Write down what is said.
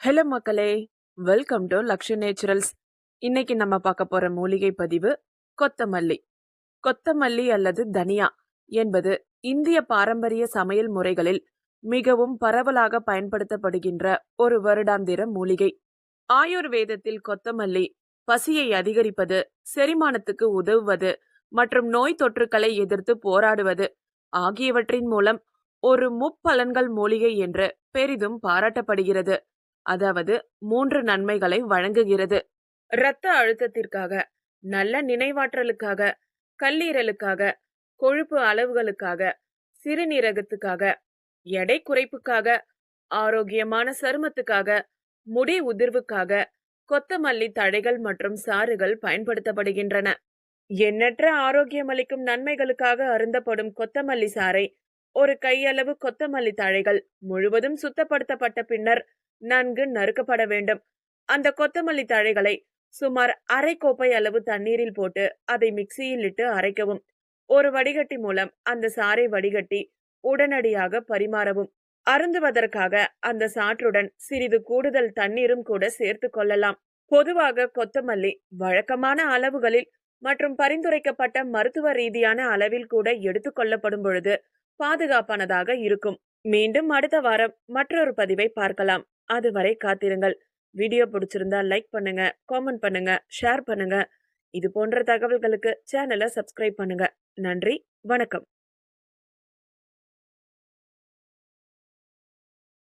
Hello மக்களே, welcome to Lakshu naturals. இன்னைக்கு நம்ம பார்க்க போற மூலிகை பதிவு கொத்தமல்லி. கொத்தமல்லி அல்லது தனியா என்பது இந்திய பாரம்பரிய சமையல் முறைகளில் மிகவும் பரவலாக பயன்படுத்தப்படுகின்ற ஒரு வருடாந்திர மூலிகை. ஆயுர்வேதத்தில் கொத்தமல்லி பசியை அதிகரிப்பது, செரிமானத்துக்கு உதவுவது மற்றும் நோய் தொற்றுக்களை எதிர்த்து போராடுவது ஆகியவற்றின் மூலம் ஒரு முப்பலன்கள் மூலிகை என்று பெரிதும் பாராட்டப்படுகிறது. அதாவது 3 நன்மைகளை வழங்குகிறது. இரத்த அழுத்தத்திற்காக, நல்ல நினைவாற்றலுக்காக, கல்லீரலுக்காக, கொழுப்பு அளவுகளுக்காக, சிறுநீரகத்துக்காக, எடை குறைப்புக்காக, ஆரோக்கியமான சருமத்துக்காக, முடி உதிர்வுக்காக கொத்தமல்லி தழைகள் மற்றும் சாறுகள் பயன்படுத்தப்படுகின்றன. எண்ணற்ற ஆரோக்கியமளிக்கும் நன்மைகளுக்காக அருந்தப்படும் கொத்தமல்லி சாறை ஒரு கையளவு கொத்தமல்லி தழைகள் முழுவதும் சுத்தப்படுத்தப்பட்ட பின்னர் நன்கு நறுக்கப்பட வேண்டும். அந்த கொத்தமல்லி தழைகளை சுமார் அரை கோப்பை அளவு தண்ணீரில் போட்டு அதை மிக்சியில் இட்டு அரைக்கவும். ஒரு வடிகட்டி மூலம் அந்த சாறை வடிகட்டி உடனடியாக பரிமாறவும். அருந்துவதற்காக அந்த சாற்றுடன் சிறிது கூடுதல் தண்ணீரும் கூட சேர்த்து கொள்ளலாம். பொதுவாக கொத்தமல்லி வழக்கமான அளவுகளில் மற்றும் பரிந்துரைக்கப்பட்ட மருத்துவ ரீதியான அளவில் கூட எடுத்துக்கொள்ளப்படும் பொழுது பாதுகாப்பானதாக இருக்கும். மீண்டும் அடுத்த வாரம் மற்றொரு பதிவை பார்க்கலாம். அதுவரை காத்திருங்கள். வீடியோ பிடிச்சிருந்தா லைக் பண்ணுங்க, காமெண்ட் பண்ணுங்க, ஷேர் பண்ணுங்க. இது போன்ற தகவல்களுக்கு சேனலை சப்ஸ்கிரைப் பண்ணுங்க. நன்றி, வணக்கம்.